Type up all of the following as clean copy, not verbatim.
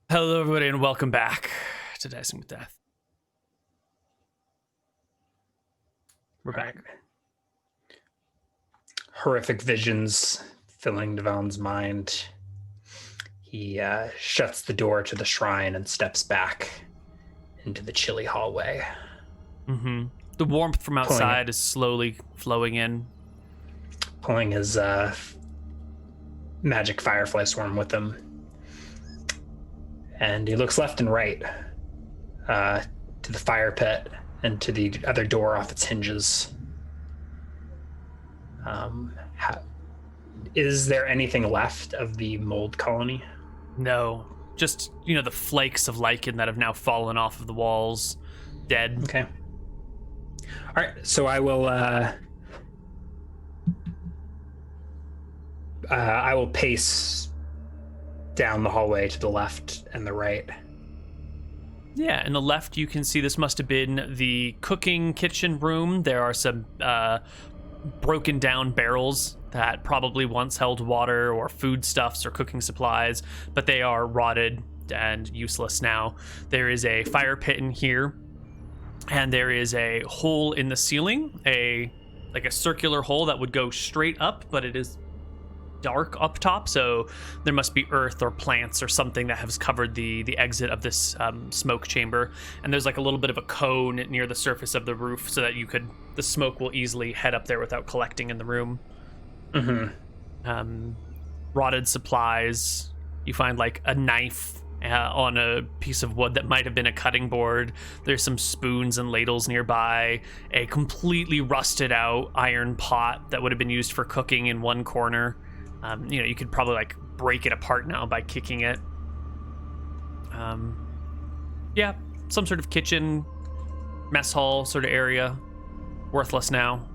Hello, everybody, and welcome back to Dicing with Death. We're back. Horrific visions filling Devon's mind. He shuts the door to the shrine and steps back into the chilly hallway. Mm-hmm. The warmth from outside is slowly flowing in. Pulling his magic firefly swarm with him. And he looks left and right to the fire pit and to the other door off its hinges. Is there anything left of the mold colony? No. Just, the flakes of lichen that have now fallen off of the walls. Dead. Okay. All right, so I will pace down the hallway to the left and the right. Yeah, in the left you can see this must have been the cooking kitchen room. There are some broken down barrels that probably once held water or foodstuffs or cooking supplies, but they are rotted and useless now. There is a fire pit in here, and there is a hole in the ceiling, a circular hole that would go straight up, but it is dark up top, so there must be earth or plants or something that has covered the exit of this smoke chamber. And there's like a little bit of a cone near the surface of the roof so that the smoke will easily head up there without collecting in the room. Mm-hmm. Rotted supplies. You find like a knife on a piece of wood that might have been a cutting board. There's some spoons and ladles nearby. A completely rusted out iron pot that would have been used for cooking in one corner. You could probably like break it apart now by kicking it. Yeah, some sort of kitchen, mess hall sort of area. Worthless now.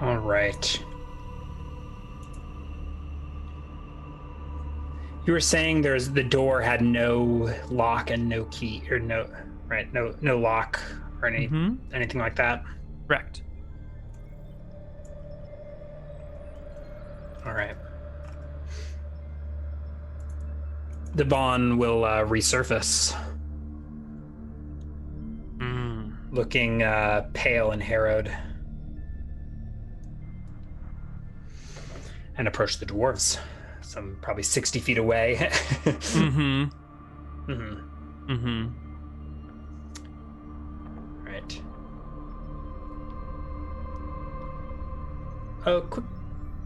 All right. You were saying the door had no lock and no key, or no lock or anything like that? Correct. All right. Devon will resurface. Looking pale and harrowed. And approach the dwarves. Some probably 60 feet away. Right. Oh, quick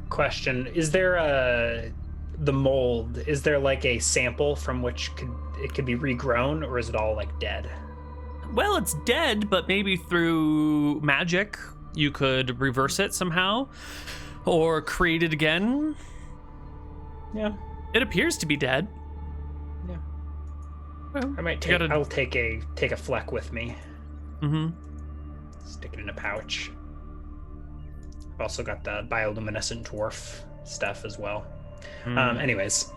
question. Is there the mold, is there like a sample from which it could be regrown, or is it all like dead? Well, it's dead, but maybe through magic you could reverse it somehow or create it again. Yeah. It appears to be dead. Yeah. Well, I might I'll take a fleck with me. Stick it in a pouch. I've also got the bioluminescent dwarf stuff as well. Anyways,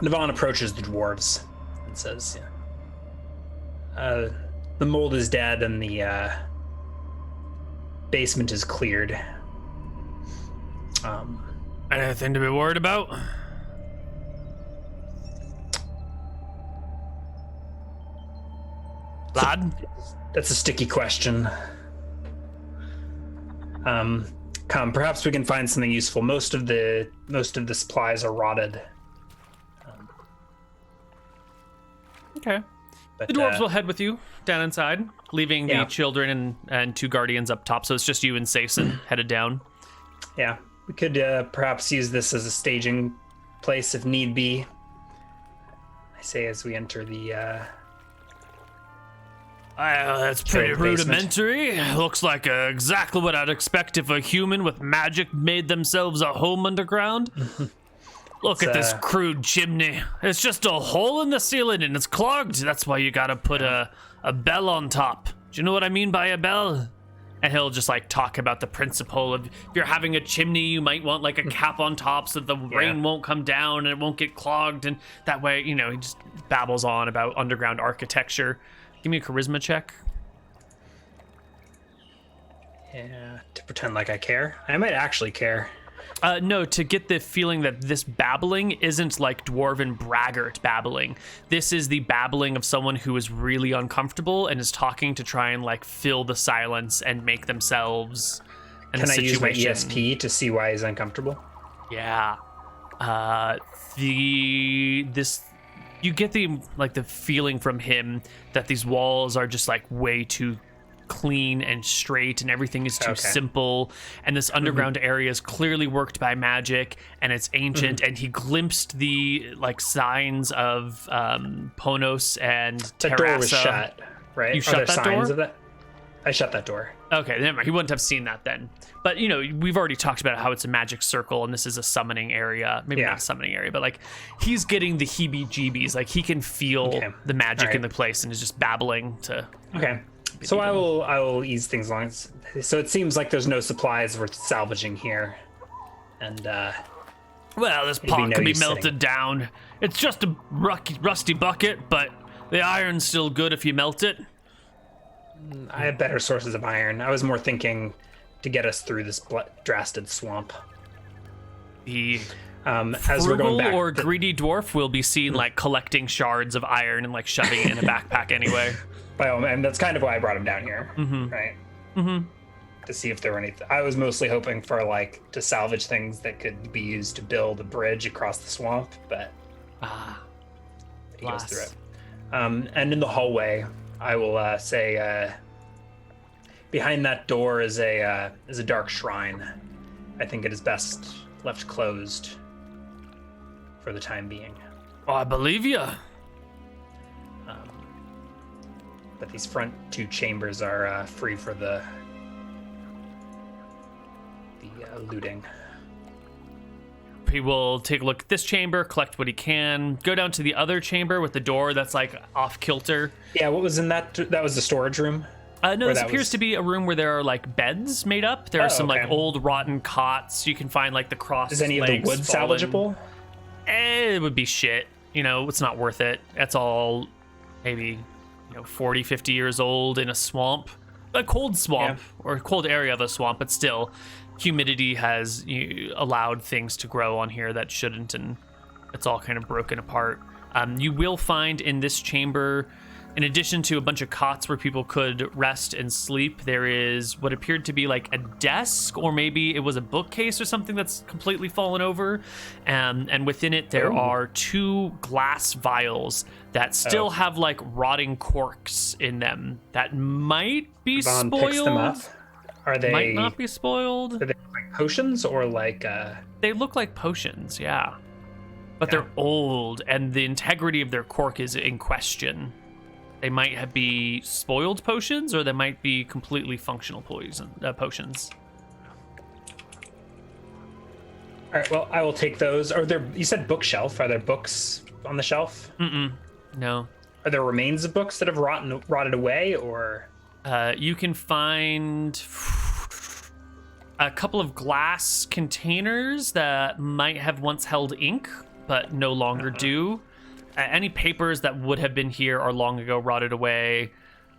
Devon approaches the dwarves and says, the mold is dead and the basement is cleared. Anything to be worried about? Lad? That's a sticky question. Come, perhaps we can find something useful. Most of the supplies are rotted. Okay. But, the dwarves will head with you down inside, leaving the children and two guardians up top. So it's just you and Sason headed down. Yeah, we could perhaps use this as a staging place if need be. I say as we enter the. That's pretty rudimentary. Looks like exactly what I'd expect if a human with magic made themselves a home underground. Look at this crude chimney. It's just a hole in the ceiling and it's clogged. That's why you gotta put a bell on top. Do you know what I mean by a bell? And he'll just like talk about the principle of if you're having a chimney, you might want like a cap on top so that the rain won't come down and it won't get clogged. And that way, he just babbles on about underground architecture. Give me a charisma check. Yeah, to pretend like I care. I might actually care. No, to get the feeling that this babbling isn't like dwarven braggart babbling. This is the babbling of someone who is really uncomfortable and is talking to try and like fill the silence and make themselves in Can a I use my situation. ESP to see why he's uncomfortable? Yeah. You get the feeling from him that these walls are just like way too clean and straight and everything is too simple, and this underground area is clearly worked by magic and it's ancient, and he glimpsed the like signs of Ponos and The Terrassa. door was shut, right? You Are shut there that signs door? of that? I shut that door. Okay, never mind. He wouldn't have seen that then. But, you know, we've already talked about how it's a magic circle and this is a summoning area. Maybe not a summoning area, but, like, he's getting the heebie-jeebies. Like, he can feel the magic in the place and is just babbling to... Okay. So I will ease things along. So it seems like there's no supplies worth salvaging here. And, well, this maybe pot no can be use melted sitting. down. It's just a rusty bucket, but the iron's still good if you melt it. I have better sources of iron. I was more thinking to get us through this drasted swamp. The As we're going frugal back, or greedy dwarf will be seen, like, collecting shards of iron and, like, shoving it in a backpack anyway. and that's kind of why I brought him down here, right? Mm-hmm. To see if there were anything. I was mostly hoping for like to salvage things that could be used to build a bridge across the swamp, but he goes through it. And in the hallway, I will say, behind that door is a dark shrine. I think it is best left closed for the time being. Oh, I believe you. But these front two chambers are free for the looting. He will take a look at this chamber, collect what he can, go down to the other chamber with the door that's like off kilter. Yeah, what was in that? That was the storage room? No, this appears to be a room where there are like beds made up. There are some like old rotten cots. You can find like the cross. Is any of the wood salvageable? It would be shit. You know, it's not worth it. That's all maybe 40, 50 years old in a swamp, a cold swamp or a cold area of a swamp, but still humidity has allowed things to grow on here that shouldn't, and it's all kind of broken apart. You will find in this chamber, in addition to a bunch of cots where people could rest and sleep, there is what appeared to be like a desk, or maybe it was a bookcase or something that's completely fallen over. And within it, there are 2 glass vials that still have like rotting corks in them that might be Vaughn spoiled. picks them up. Are they might not be spoiled. Are they like potions or like? They look like potions, yeah. But they're old, and the integrity of their cork is in question. They might be spoiled potions, or they might be completely functional potions. All right. Well, I will take those. Are there? You said bookshelf. Are there books on the shelf? No. Are there remains of books that have rotted away, or? You can find a couple of glass containers that might have once held ink, but no longer do. Any papers that would have been here are long ago rotted away.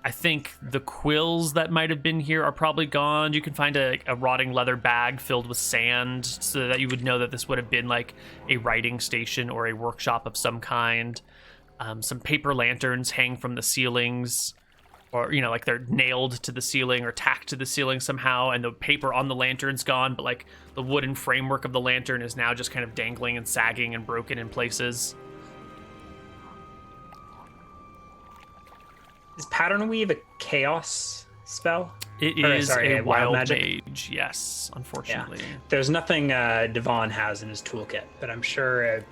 I think the quills that might have been here are probably gone. You can find a rotting leather bag filled with sand so that you would know that this would have been like a writing station or a workshop of some kind. Some paper lanterns hang from the ceilings, or like they're nailed to the ceiling or tacked to the ceiling somehow, and the paper on the lantern's gone, but like the wooden framework of the lantern is now just kind of dangling and sagging and broken in places. Is Pattern Weave a chaos spell? It is a wild magic mage, yes, unfortunately. Yeah. There's nothing Devon has in his toolkit, but I'm sure a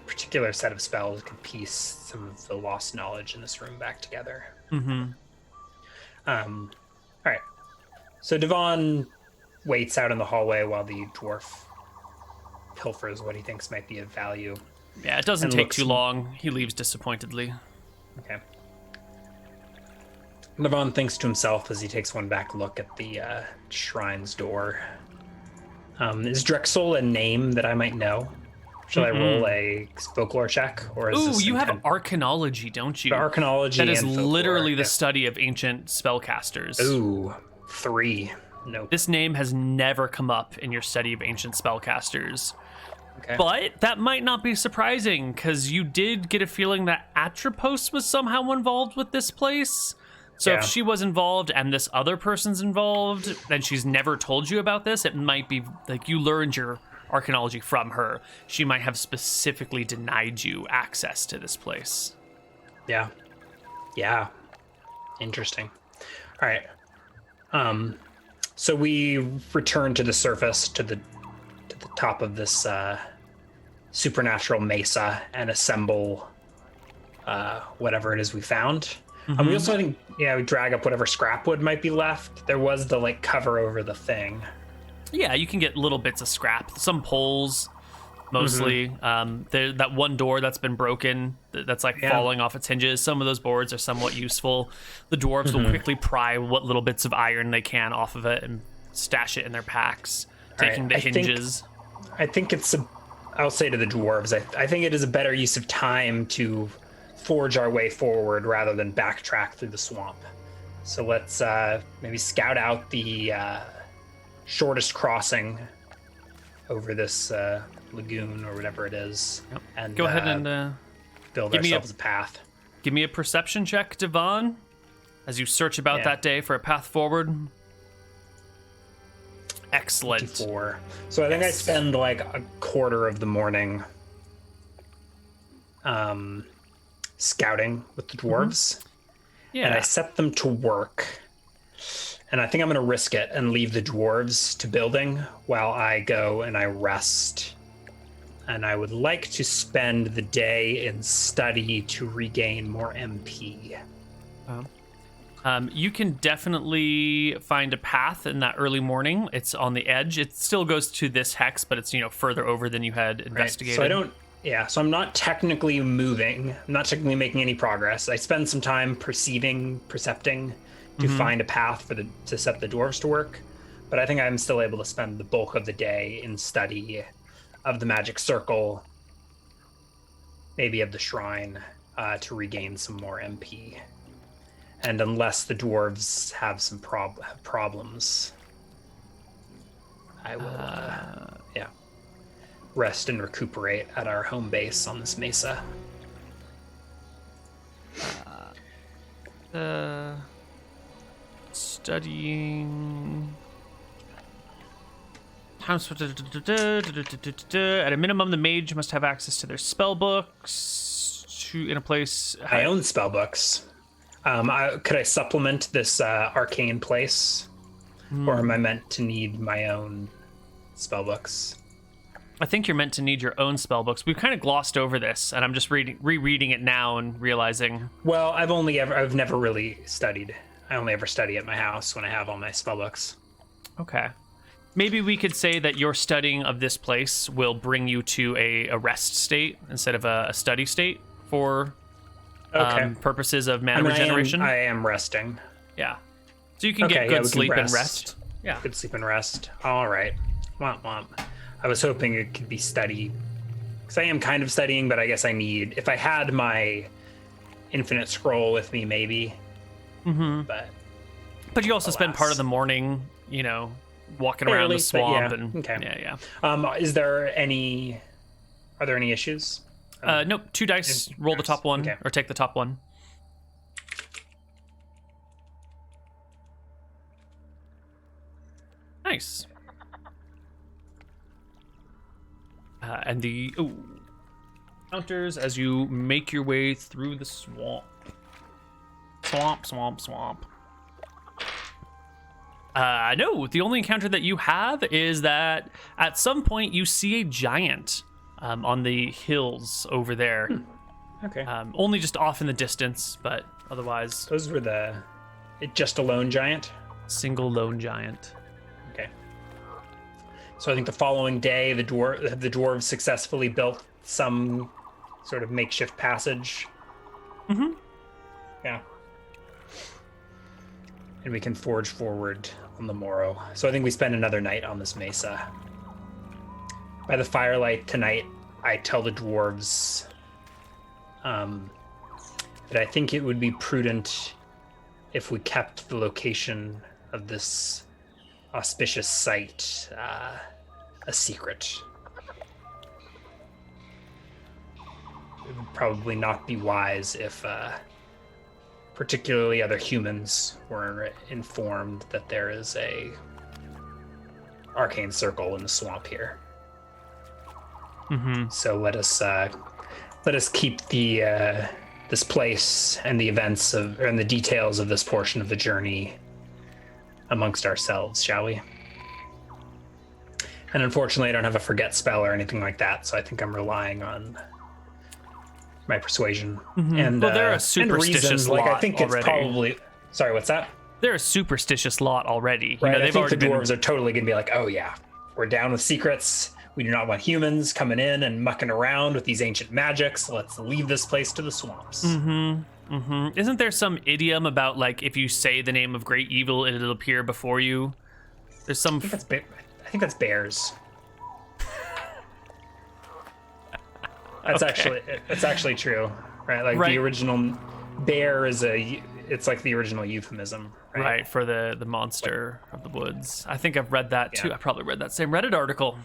particular set of spells can piece some of the lost knowledge in this room back together. All right. So Devon waits out in the hallway while the dwarf pilfers what he thinks might be of value. Yeah, it doesn't take too long. He leaves disappointedly. Okay. Devon thinks to himself as he takes one back look at the shrine's door. Is Drexel a name that I might know? Shall I roll a folklore check? Or is this you have arcanology, don't you? Arcanology that is and folklore, literally the study of ancient spellcasters. Ooh, 3. Nope. This name has never come up in your study of ancient spellcasters. Okay. But that might not be surprising, because you did get a feeling that Atropos was somehow involved with this place. So Yeah. if she was involved and this other person's involved, and she's never told you about this, it might be like you learned your archaeology from her. She might have specifically denied you access to this place. Yeah. Yeah. Interesting. All right. So we return to the surface, to the top of this supernatural mesa, and assemble whatever it is we found. And we also, I think, we drag up whatever scrap wood might be left. There was the like cover over the thing. Yeah, you can get little bits of scrap, some poles, mostly. That one door that's been broken, that's like falling off its hinges. Some of those boards are somewhat useful. The dwarves will quickly pry what little bits of iron they can off of it and stash it in their packs, taking the hinges. I think I'll say to the dwarves, I think it is a better use of time to forge our way forward rather than backtrack through the swamp. So let's maybe scout out the shortest crossing over this lagoon or whatever it is, and go ahead and build ourselves a path. Give me a perception check, Devon, as you search about that day for a path forward. Excellent. 54. So I think I spend like a quarter of the morning scouting with the dwarves. Yeah. And I set them to work. And I think I'm going to risk it and leave the dwarves to building while I go and I rest. And I would like to spend the day in study to regain more MP. You can definitely find a path in that early morning. It's on the edge. It still goes to this hex, but it's further over than you had investigated. Right. So I'm not technically moving. I'm not technically making any progress. I spend some time percepting to find a path to set the dwarves to work. But I think I'm still able to spend the bulk of the day in study of the magic circle, maybe of the shrine, to regain some more MP. And unless the dwarves have some problems, I will, rest and recuperate at our home base on this mesa. Studying. At a minimum, the mage must have access to their spell books in a place. I own spell books. Could I supplement this arcane place, or am I meant to need my own spell books? I think you're meant to need your own spell books. We've kind of glossed over this, and I'm just rereading it now and realizing. Well, I've never really studied. I only ever study at my house when I have all my spell books. Okay. Maybe we could say that your studying of this place will bring you to a rest state instead of a study state for purposes of mana regeneration. I am resting. Yeah. So you can get good sleep and rest. Yeah. Good sleep and rest. All right. Womp womp. I was hoping it could be study, because I am kind of studying, but I guess if I had my infinite scroll with me, maybe. But you also spend part of the morning, walking around the swamp. Are there any issues? Nope. 2 dice. Roll the top one, or take the top one. Nice. And the counters as you make your way through the swamp. Swamp. No, the only encounter that you have is that at some point you see a giant on the hills over there. Okay. Only just off in the distance, but otherwise. Those were just a lone giant? Single lone giant. Okay. So I think the following day, the dwarves successfully built some sort of makeshift passage. Yeah. And we can forge forward on the morrow. So I think we spend another night on this mesa. By the firelight tonight, I tell the dwarves that I think it would be prudent if we kept the location of this auspicious site a secret. It would probably not be wise if particularly other humans were informed that there is a arcane circle in the swamp here. So let us keep the this place and the events and the details of this portion of the journey amongst ourselves, shall we? And unfortunately, I don't have a forget spell or anything like that, so I think I'm relying on my persuasion and well, they're a superstitious lot I think it's already. probably. Sorry, what's that? They're a superstitious lot already. Right, They've I think already the dwarves are totally gonna be like, oh yeah, we're down with secrets. We do not want humans coming in and mucking around with these ancient magics. Let's leave this place to the swamps. Isn't there some idiom about like if you say the name of great evil, it'll appear before you? There's some. I think that's bears. That's actually true, right? Like Right. the original bear it's like the original euphemism, right? Right, for the monster of the woods. I think I've read that too. Yeah. I probably read that same Reddit article.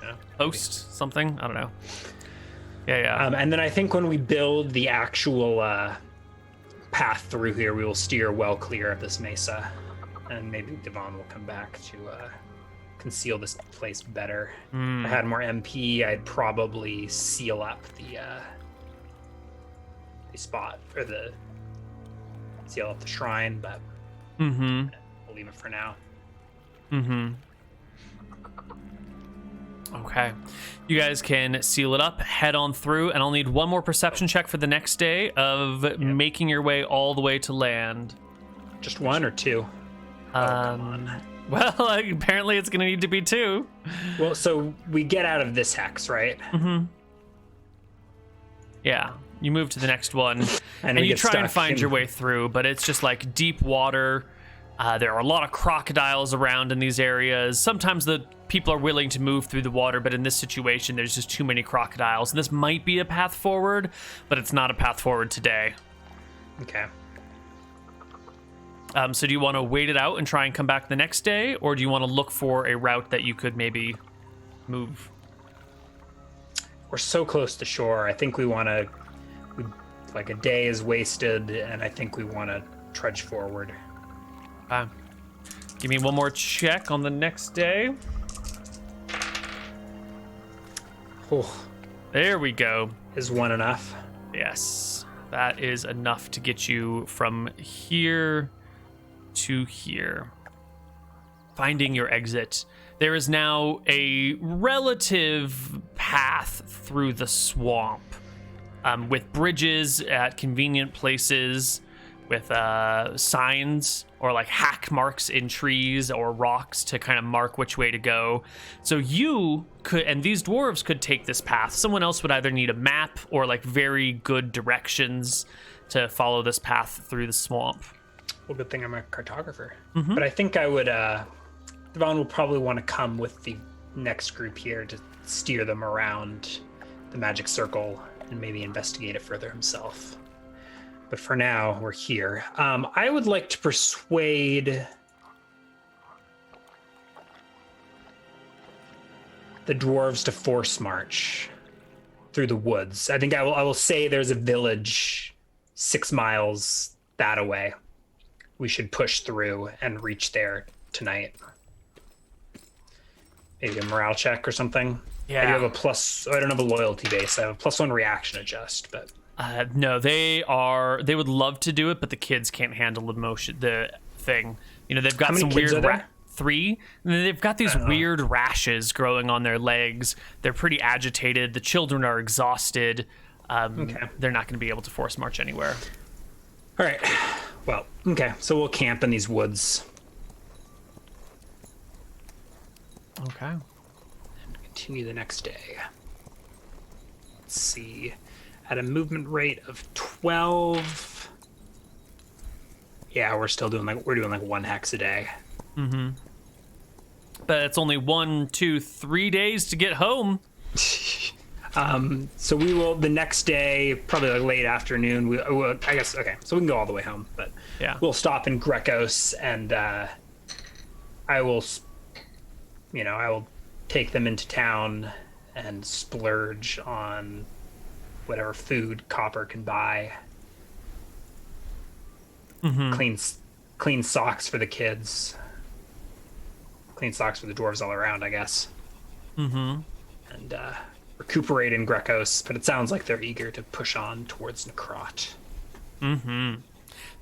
Yeah. Post something. I don't know. Yeah. And then I think when we build the actual path through here, we will steer well clear of this mesa, and maybe Devon will come back to conceal this place better. If I had more MP, I'd probably seal up the spot or seal up the shrine, but we'll leave it for now. Okay. You guys can seal it up, head on through, and I'll need one more perception check for the next day of making your way all the way to land. Just one or two? Come on. Well, apparently it's going to need to be two. Well, so we get out of this hex, right? Yeah. You move to the next one, and we you get try and stuck find in- your way through, but it's just like deep water. There are a lot of crocodiles around in these areas. Sometimes the people are willing to move through the water, but in this situation, there's just too many crocodiles. And this might be a path forward, but it's not a path forward today. Okay. So do you want to wait it out and try and come back the next day, or do you want to look for a route that you could maybe move? We're so close to shore. I think like a day is wasted, and I think we want to trudge forward. Give me one more check on the next day. Oh, There we go. is one enough? Yes, that is enough to get you from here to here. Finding your exit. There is now a relative path through the swamp, with bridges at convenient places, with signs or like hack marks in trees or rocks to kind of mark which way to go. So you could, and these dwarves could take this path. Someone else would either need a map or like very good directions to follow this path through the swamp. Well, good thing I'm a cartographer. But I think I would, Devon will probably want to come with the next group here to steer them around the magic circle and maybe investigate it further himself. But for now, we're here. I would like to persuade the dwarves to force march through the woods. I think I will say there's a village 6 miles that away. We should push through and reach there tonight. Maybe a morale check or something. Yeah. I do have a plus. I don't have a loyalty base. I have a +1 reaction adjust, but No, they would love to do it, but the kids can't handle the thing. You know, they've got How many some kids weird are there? 3, and then they've got these weird rashes growing on their legs. They're pretty agitated. The children are exhausted. Okay. They're not going to be able to force march anywhere. all right. Well, okay. So we'll camp in these woods. Okay. Continue the next day. Let's see. At a movement rate of 12. Yeah, we're doing like 1 hex a day. But it's only 1, 2, 3 days to get home. So we will the next day, probably like late afternoon. I guess okay. So we can go all the way home, but Yeah. we'll stop in Grecos and I will, I will take them into town and splurge on whatever food copper can buy. Clean socks for the kids. Clean socks for the dwarves all around, I guess. And recuperate in Grecos, but it sounds like they're eager to push on towards Necrot.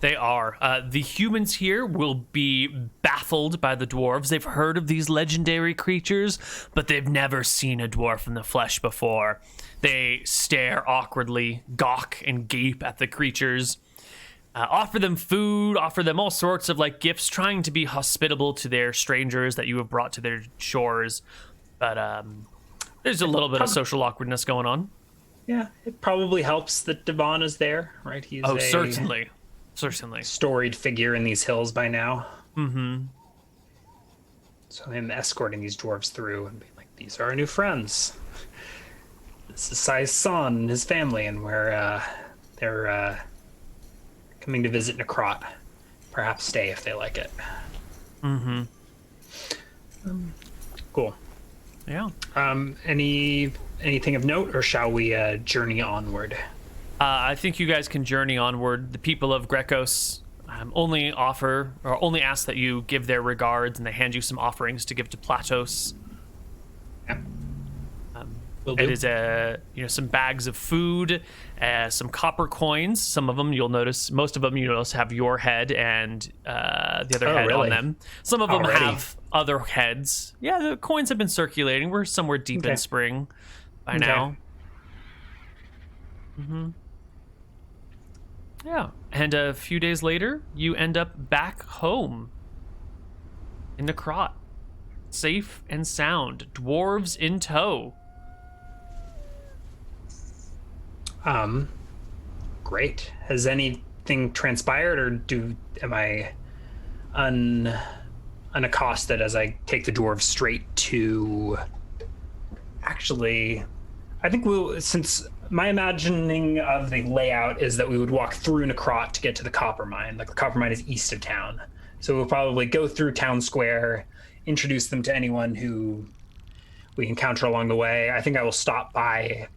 They are. The humans here will be baffled by the dwarves. They've heard of these legendary creatures, but they've never seen a dwarf in the flesh before. They stare awkwardly, gawk and gape at the creatures. Offer them food, offer them all sorts of gifts, trying to be hospitable to their strangers that you have brought to their shores. But there's a little bit of social awkwardness going on. Yeah, it probably helps that Devon is there, right? He's certainly. Storied figure in these hills by now. So him escorting these dwarves through and being like, these are our new friends. This is Sai's son and his family, and they're coming to visit Necrot. Perhaps stay if they like it. Cool. Yeah. Anything of note, or shall we journey onward? I think you guys can journey onward. The people of Grecos only ask that you give their regards, and they hand you some offerings to give to Platos. Yeah. It is some bags of food, some copper coins. Some of them you'll notice. Most of them you'll notice have your head and the other head on them. Some of them have other heads. Yeah, the coins have been circulating. We're somewhere deep in spring by now. Yeah, and a few days later, you end up back home in Necrot, safe and sound, dwarves in tow. Great. Has anything transpired, or am I unaccosted as I take the dwarves straight to? Actually, I think since my imagining of the layout is that we would walk through Necrot to get to the copper mine. The copper mine is east of town, so we'll probably go through town square, introduce them to anyone who we encounter along the way. I think I will stop by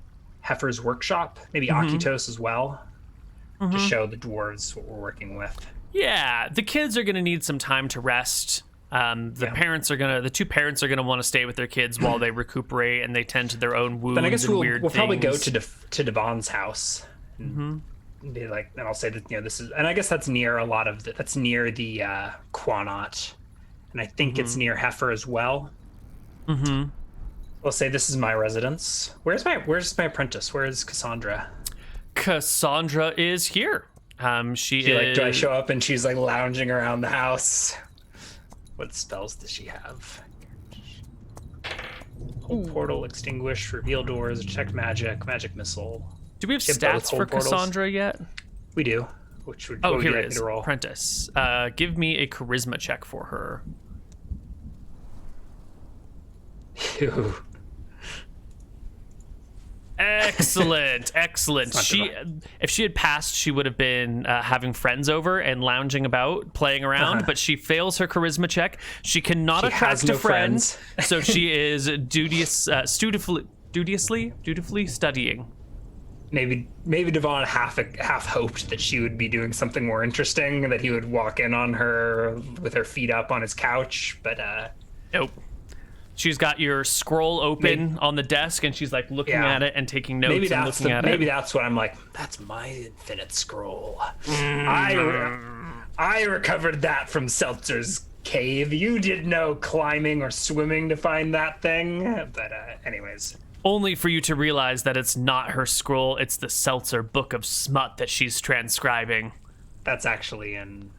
Heifer's workshop, maybe Akitos as well, to show the dwarves what we're working with. Yeah, the kids are going to need some time to rest. The two parents are gonna want to stay with their kids while they recuperate and they tend to their own wounds. Then I guess we'll probably go to Devon's house and be like, and I'll say that this is, and I guess that's near that's near the Quanot, and I think it's near Heifer as well. We'll say this is my residence. Where's my apprentice? Where is Cassandra? Cassandra is here. She is. Do I show up and she's lounging around the house? What spells does she have? Hold portal, extinguish, reveal doors, check magic missile. Do we have stats for Cassandra yet? We do. Which would here it is. Apprentice. Give me a charisma check for her. Ew. Excellent. If she had passed, she would have been having friends over and lounging about, playing around. But she fails her charisma check. She cannot attract a friend, so she is dutifully studying. Maybe Devon half hoped that she would be doing something more interesting, that he would walk in on her with her feet up on his couch, but nope. She's got your scroll open on the desk, and she's looking at it and taking notes. Maybe that's what I'm like. That's my infinite scroll. I recovered that from Seltzer's cave. You did no climbing or swimming to find that thing. But anyways, only for you to realize that it's not her scroll. It's the Seltzer Book of Smut that she's transcribing. That's actually in.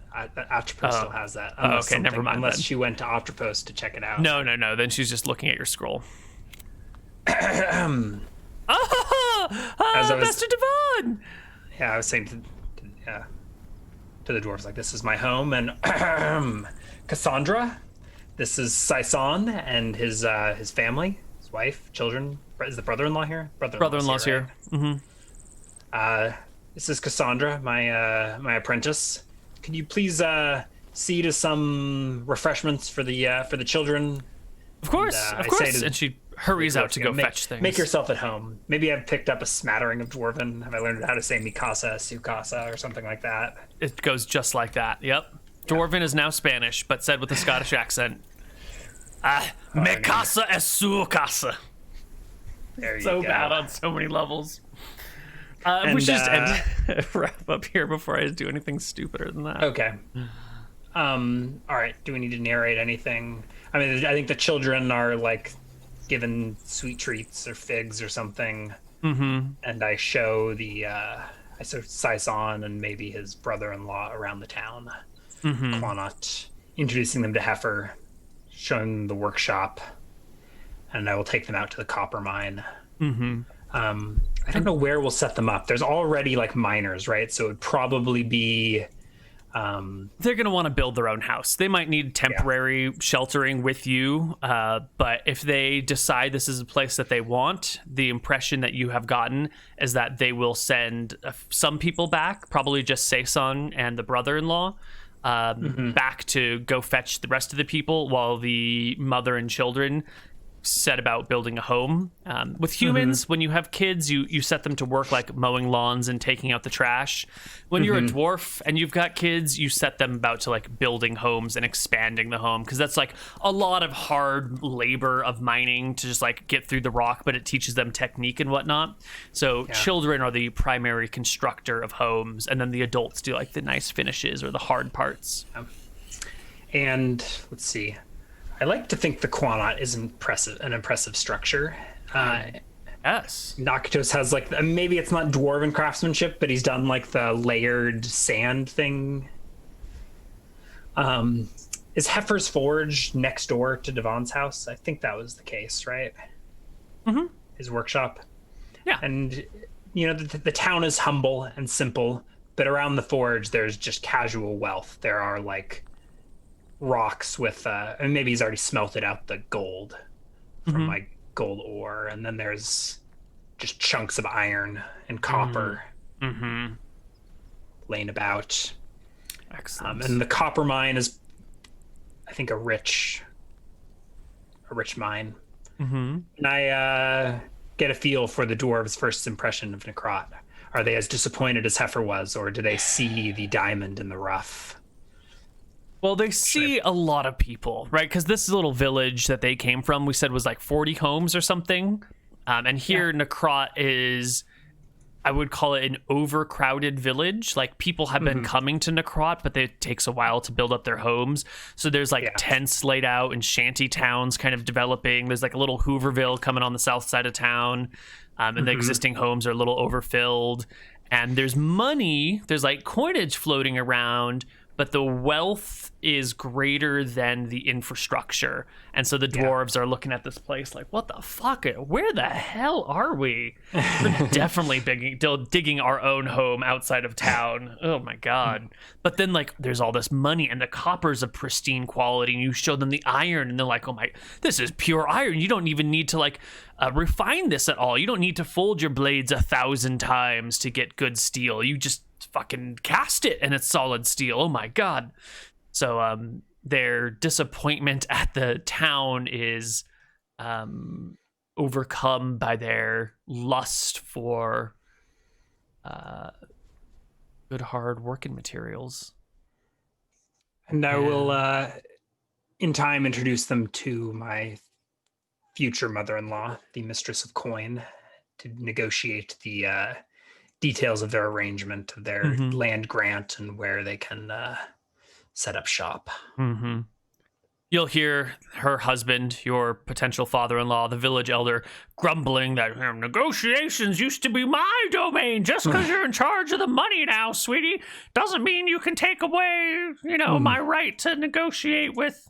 Octopus still has that. Okay, never mind. Unless she went to Octopus to check it out. No. Then she's just looking at your scroll. Best of Devon! Yeah, I was saying to the dwarves, this is my home, and Cassandra, this is Saison and his family, his wife, children. Is the brother-in-law here? Brother-in-law's here. Right? This is Cassandra, my apprentice. Could you please see to some refreshments for the children. Of course, And, of course. And she hurries out to go fetch things. Make yourself at home. Maybe I've picked up a smattering of Dwarven. Have I learned how to say Mikasa, Sukasa, or something like that? It goes just like that. Yep. Dwarven is now Spanish, but said with a Scottish accent. Mikasa es Sukasa. There you So go. bad on so many levels. We should just wrap up here before I do anything stupider than that. Okay. All right. Do we need to narrate anything? I mean, I think the children are like given sweet treats or figs or something. Mm-hmm. And I show Saison and maybe his brother-in-law around the town. Mm-hmm. Quanat, introducing them to Heifer, showing them the workshop, and I will take them out to the copper mine. Mm-hmm. I don't know where we'll set them up. There's already like miners, right? So it would probably be they're going to want to build their own house. They might need temporary sheltering with you, but if they decide this is a place that they want, the impression that you have gotten is that they will send some people back, probably just Saison and the brother-in-law, back to go fetch the rest of the people, while the mother and children set about building a home. With humans, when you have kids, you set them to work like mowing lawns and taking out the trash. When you're a dwarf and you've got kids, you set them about to like building homes and expanding the home, because that's like a lot of hard labor of mining to just like get through the rock, but it teaches them technique and whatnot. So children are the primary constructor of homes, and then the adults do like the nice finishes or the hard parts. And let's see. I like to think the Quanat is an impressive structure. Yes. Nakatos has like, maybe it's not dwarven craftsmanship, but he's done like the layered sand thing. Is Heifer's Forge next door to Devon's house? I think that was the case, right? Mm-hmm. His workshop. Yeah. And, you know, the town is humble and simple, but around the forge, there's just casual wealth. There are like rocks with and maybe he's already smelted out the gold from like gold ore, and then there's just chunks of iron and copper laying about. Excellent. And the copper mine is, I think, a rich mine. And I get a feel for the dwarves' first impression of Necrot. Are they as disappointed as Heifer was, or do they see the diamond in the rough? Well, they see a lot of people, right? Because this little village that they came from, we said was like 40 homes or something. And here, Necrot is, I would call it an overcrowded village. Like, people have been coming to Necrot, but it takes a while to build up their homes. So there's like tents laid out and shanty towns kind of developing. There's like a little Hooverville coming on the south side of town. And the existing homes are a little overfilled. And there's money, there's like coinage floating around, but the wealth is greater than the infrastructure. And so the dwarves are looking at this place like, what the fuck? Where the hell are we? We're definitely digging our own home outside of town. Oh my God. But then like there's all this money, and the copper's of pristine quality, and you show them the iron and they're like, oh my, this is pure iron. You don't even need to like refine this at all. You don't need to fold your blades 1,000 times to get good steel. You just fucking cast it and it's solid steel. Oh my God. So their disappointment at the town is overcome by their lust for good hard working materials. And I will in time introduce them to my future mother-in-law, the mistress of coin, to negotiate the details of their arrangement of their land grant and where they can set up shop. You'll hear her husband, your potential father-in-law, the village elder, grumbling that negotiations used to be my domain. Just because you're in charge of the money now, sweetie, doesn't mean you can take away, my right to negotiate with.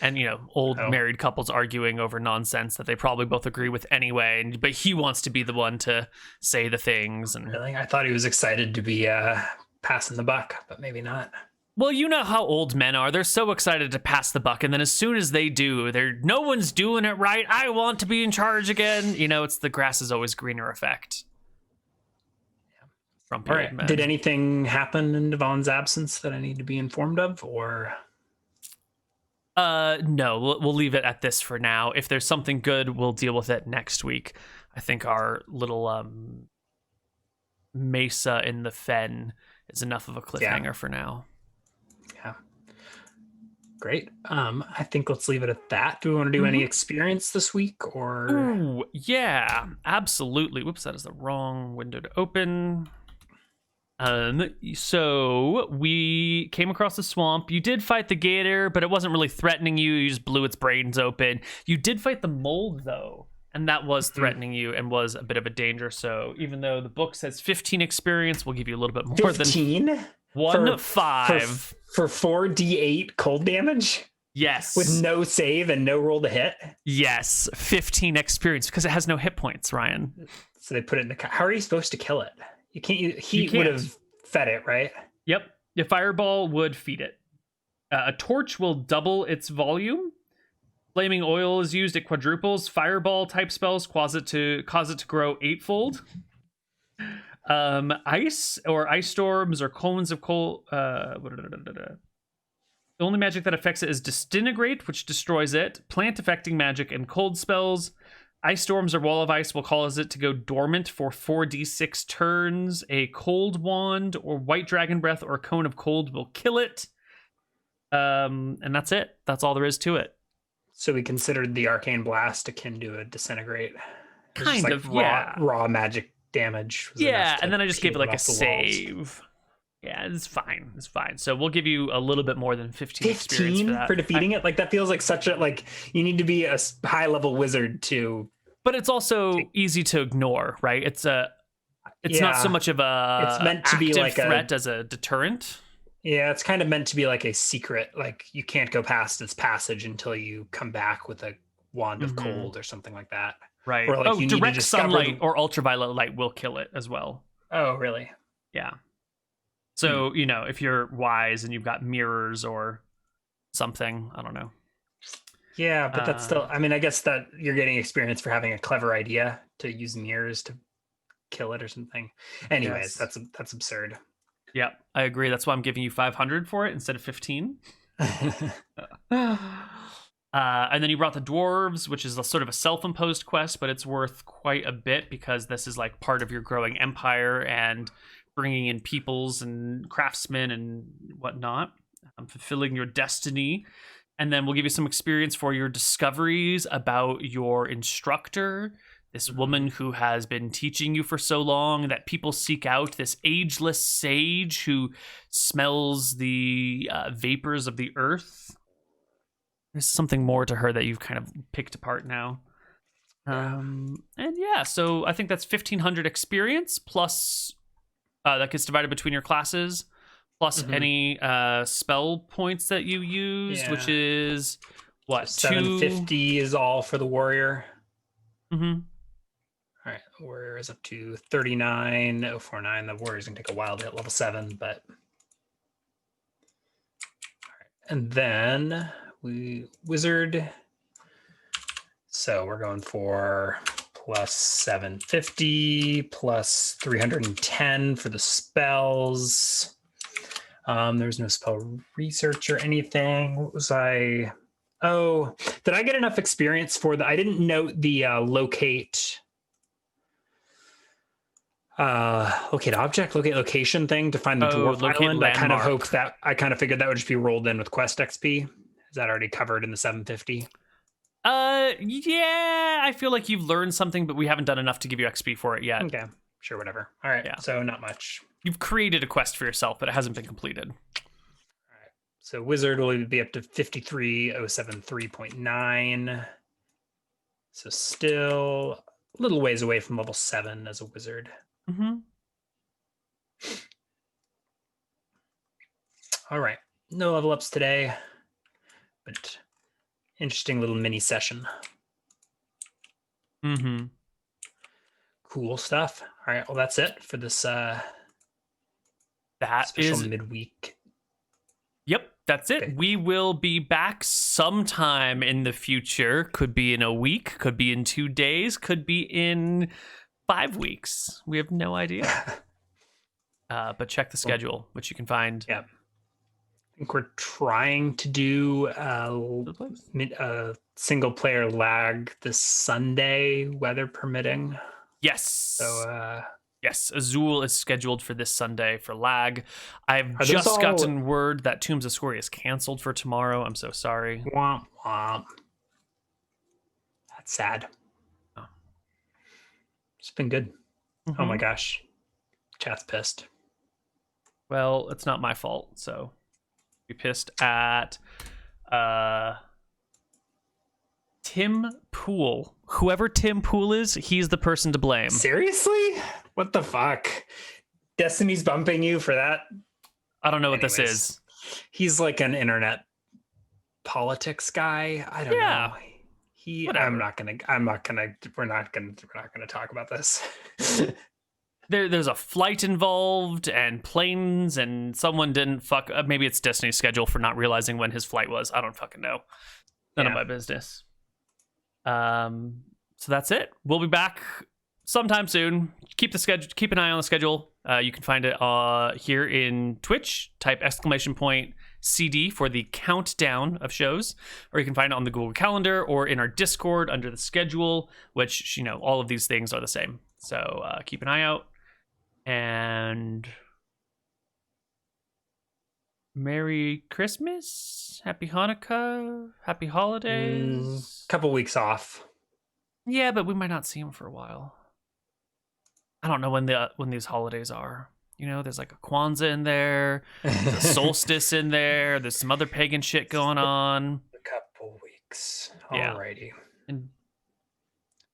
And, old married couples arguing over nonsense that they probably both agree with anyway. But he wants to be the one to say the things. And really, I thought he was excited to be passing the buck, but maybe not. Well, you know how old men are. They're so excited to pass the buck, and then as soon as they do, no one's doing it right. I want to be in charge again. It's the grass is always greener effect. Grumpy All old right. men. Did anything happen in Devon's absence that I need to be informed of, or? No, we'll leave it at this for now. If there's something good, we'll deal with it next week. I think our little mesa in the fen is enough of a cliffhanger for now. Yeah. Great. I think let's leave it at that. Do we want to do any experience this week, or? Ooh, yeah, absolutely. Whoops, that is the wrong window to open. So we came across the swamp. You did fight the gator, but it wasn't really threatening you. You just blew its brains open. You did fight the mold, though, and that was threatening you and was a bit of a danger. So even though the book says 15 experience, we'll give you a little bit more 15? than 5 for 4d8 cold damage. Yes, with no save and no roll to hit. Yes, 15 experience because it has no hit points, Ryan. So they put it in the. How are you supposed to kill it? You can't. Heat would have fed it, right? Yep. The fireball would feed it. A torch will double its volume. Flaming oil is used. It quadruples. Fireball type spells cause it to grow 8-fold. Ice or ice storms or cones of coal. The only magic that affects it is disintegrate, which destroys it. Plant affecting magic and cold spells. Ice storms or wall of ice will cause it to go dormant for 4d6 turns. A cold wand or white dragon breath or cone of cold will kill it. And that's it. That's all there is to it. So we considered the arcane blast akin to a disintegrate. Kind of, raw magic damage. Yeah, and then I just gave it like a save. Yeah, it's fine. It's fine. So we'll give you a little bit more than 15 experience for that. For defeating it? Like, that feels like such a, like, you need to be a high-level wizard to... But it's also easy to ignore, right? It's not so much of a it's meant to be like threat as a deterrent. Yeah, it's kind of meant to be like a secret. Like, you can't go past its passage until you come back with a wand of cold or something like that. Right. Or like direct sunlight or ultraviolet light will kill it as well. Oh, really? Yeah. So, if you're wise and you've got mirrors or something, I don't know. Yeah, but that's still, I mean, I guess that you're getting experience for having a clever idea to use mirrors to kill it or something. Anyways, that's absurd. Yeah, I agree. That's why I'm giving you 500 for it instead of 15. And then you brought the dwarves, which is sort of a self-imposed quest, but it's worth quite a bit because this is like part of your growing empire and bringing in peoples and craftsmen and whatnot, fulfilling your destiny. And then we'll give you some experience for your discoveries about your instructor, this woman who has been teaching you for so long that people seek out, this ageless sage who smells the vapors of the earth. There's something more to her that you've kind of picked apart now. And yeah, so I think that's 1,500 experience plus that gets divided between your classes, plus any spell points that you used, which is what? 750 is all for the warrior. Mm-hmm. All right, the warrior is up to 39,049. The warrior's gonna take a while to hit level 7, but all right. And then wizard. So we're going for plus 750 plus 310 for the spells. There's no spell research or anything. What was I? Oh, did I get enough experience for the? I didn't note the locate object, locate location thing to find the dwarf island. Landmark. I kind of figured that would just be rolled in with quest XP. Is that already covered in the 750? Yeah, I feel like you've learned something, but we haven't done enough to give you XP for it yet. Okay, sure, whatever. All right, so not much. You've created a quest for yourself, but it hasn't been completed. All right, so wizard will be up to 53,073.9. So still a little ways away from level 7 as a wizard. Mm-hmm. All right, no level ups today, but interesting little mini session. Mm-hmm. Cool stuff. All right, well, that's it for this that special is midweek. Yep, that's it. Okay. We will be back sometime in the future. Could be in a week, could be in 2 days, could be in 5 weeks. We have no idea. But check the schedule, which you can find. Yeah. I think we're trying to do a single player lag this Sunday, weather permitting. Yes. So yes, Azul is scheduled for this Sunday for lag. I've Are those just all- gotten word that Tombs of Scoria is canceled for tomorrow. I'm so sorry. womp womp. That's sad. Oh. It's been good. Mhm. Oh my gosh. Chat's pissed. Well, it's not my fault, so be pissed at Tim Pool. Whoever Tim Pool is, he's the person to blame. Seriously? What the fuck? Destiny's bumping you for that? I don't know what this Anyways, is. He's like an internet politics guy. I don't know. Whatever. We're not gonna talk about this. There's a flight involved and planes, and someone didn't fuck. Maybe it's Destiny's schedule for not realizing when his flight was. I don't fucking know. None of my business. So that's it. We'll be back sometime soon. Keep an eye on the schedule. You can find it here in Twitch. Type !CD for the countdown of shows, or you can find it on the Google Calendar or in our Discord under the schedule, which, all of these things are the same. So keep an eye out. And Merry Christmas, Happy Hanukkah, Happy Holidays. Couple weeks off. Yeah, but we might not see him for a while. I don't know when these holidays are. There's like a Kwanzaa in there, there's a solstice in there, there's some other pagan shit going on. A couple weeks. Yeah. Alrighty. And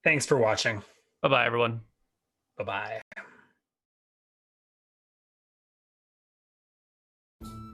Thanks for watching. bye-bye, everyone. Bye-bye.